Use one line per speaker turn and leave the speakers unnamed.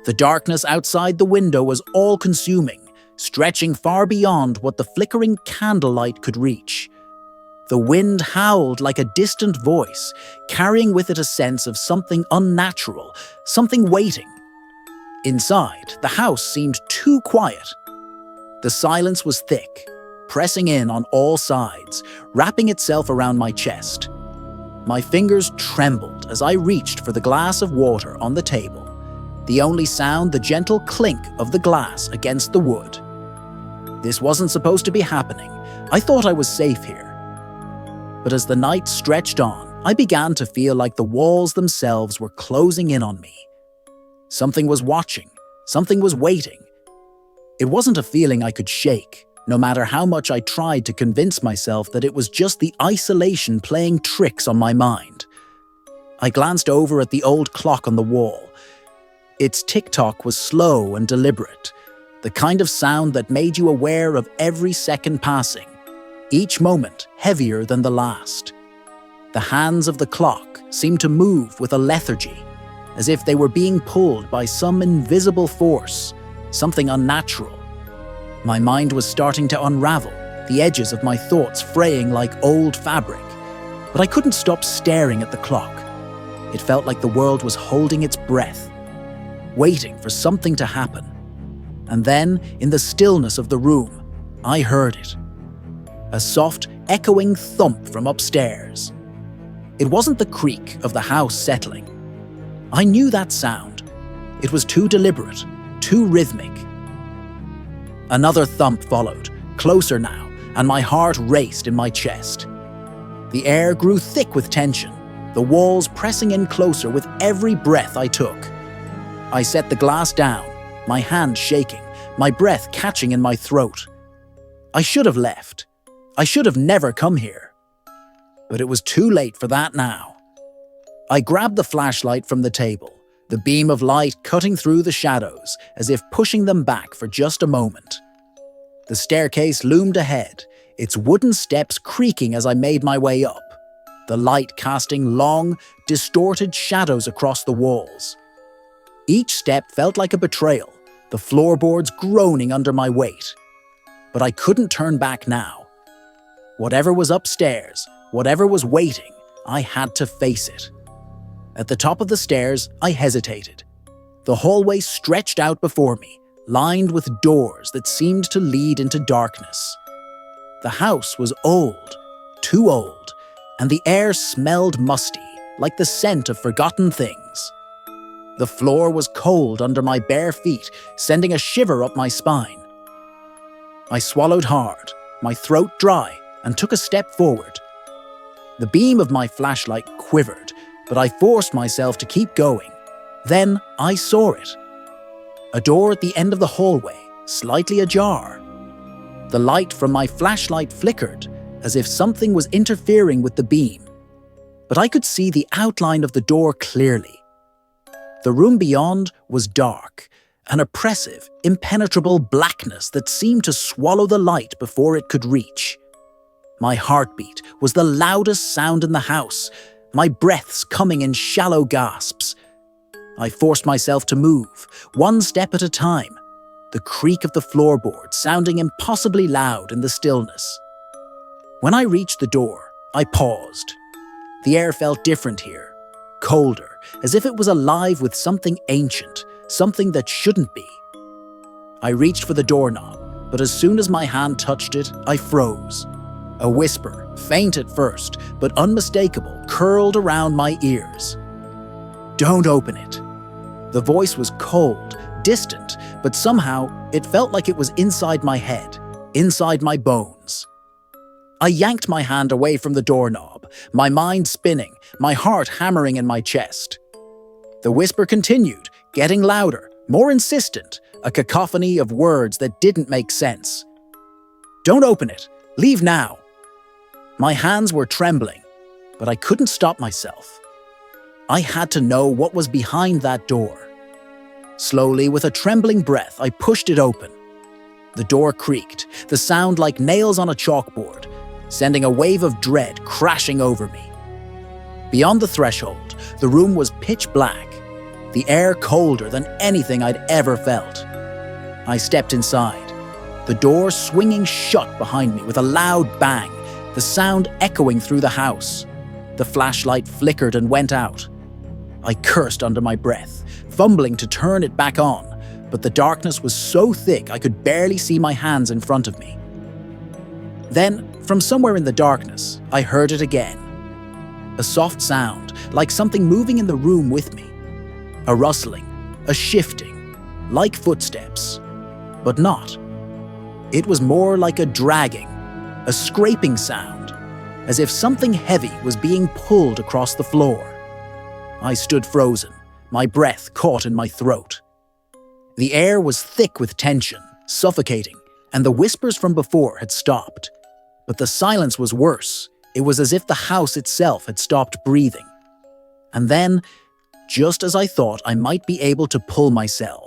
The darkness outside the window was all-consuming, stretching far beyond what the flickering candlelight could reach. The wind howled like a distant voice, carrying with it a sense of something unnatural, something waiting. Inside, the house seemed too quiet. The silence was thick, pressing in on all sides, wrapping itself around my chest. My fingers trembled as I reached for the glass of water on the table, the only sound the gentle clink of the glass against the wood. This wasn't supposed to be happening. I thought I was safe here. But as the night stretched on, I began to feel like the walls themselves were closing in on me. Something was watching, something was waiting. It wasn't a feeling I could shake, no matter how much I tried to convince myself that it was just the isolation playing tricks on my mind. I glanced over at the old clock on the wall. Its tick-tock was slow and deliberate, the kind of sound that made you aware of every second passing, each moment heavier than the last. The hands of the clock seemed to move with a lethargy, as if they were being pulled by some invisible force, something unnatural. My mind was starting to unravel, the edges of my thoughts fraying like old fabric, but I couldn't stop staring at the clock. It felt like the world was holding its breath, waiting for something to happen. And then, in the stillness of the room, I heard it. A soft, echoing thump from upstairs. It wasn't the creak of the house settling. I knew that sound. It was too deliberate, too rhythmic. Another thump followed, closer now, and my heart raced in my chest. The air grew thick with tension, the walls pressing in closer with every breath I took. I set the glass down, my hand shaking, my breath catching in my throat. I should have left. I should have never come here. But it was too late for that now. I grabbed the flashlight from the table, the beam of light cutting through the shadows, as if pushing them back for just a moment. The staircase loomed ahead, its wooden steps creaking as I made my way up, the light casting long, distorted shadows across the walls. Each step felt like a betrayal, the floorboards groaning under my weight. But I couldn't turn back now. Whatever was upstairs, whatever was waiting, I had to face it. At the top of the stairs, I hesitated. The hallway stretched out before me, lined with doors that seemed to lead into darkness. The house was old, too old, and the air smelled musty, like the scent of forgotten things. The floor was cold under my bare feet, sending a shiver up my spine. I swallowed hard, my throat dry, and took a step forward. The beam of my flashlight quivered, but I forced myself to keep going. Then I saw it. A door at the end of the hallway, slightly ajar. The light from my flashlight flickered, as if something was interfering with the beam. But I could see the outline of the door clearly. The room beyond was dark, an oppressive, impenetrable blackness that seemed to swallow the light before it could reach. My heartbeat was the loudest sound in the house, my breaths coming in shallow gasps. I forced myself to move, one step at a time, the creak of the floorboards sounding impossibly loud in the stillness. When I reached the door, I paused. The air felt different here, colder, as if it was alive with something ancient, something that shouldn't be. I reached for the doorknob, but as soon as my hand touched it, I froze. A whisper, faint at first, but unmistakable, curled around my ears. "Don't open it." The voice was cold, distant, but somehow it felt like it was inside my head, inside my bones. I yanked my hand away from the doorknob, my mind spinning, my heart hammering in my chest. The whisper continued, getting louder, more insistent, a cacophony of words that didn't make sense. "Don't open it. Leave now." My hands were trembling, but I couldn't stop myself. I had to know what was behind that door. Slowly, with a trembling breath, I pushed it open. The door creaked, the sound like nails on a chalkboard, sending a wave of dread crashing over me. Beyond the threshold, the room was pitch black. the air colder than anything I'd ever felt. I stepped inside, the door swinging shut behind me with a loud bang, the sound echoing through the house. The flashlight flickered and went out. I cursed under my breath, fumbling to turn it back on, but the darkness was so thick I could barely see my hands in front of me. Then, from somewhere in the darkness, I heard it again. A soft sound, like something moving in the room with me. A rustling, a shifting, like footsteps, but not. It was more like a dragging, a scraping sound, as if something heavy was being pulled across the floor. I stood frozen, my breath caught in my throat. The air was thick with tension, suffocating, and the whispers from before had stopped. But the silence was worse. It was as if the house itself had stopped breathing. And then, just as I thought I might be able to pull myself,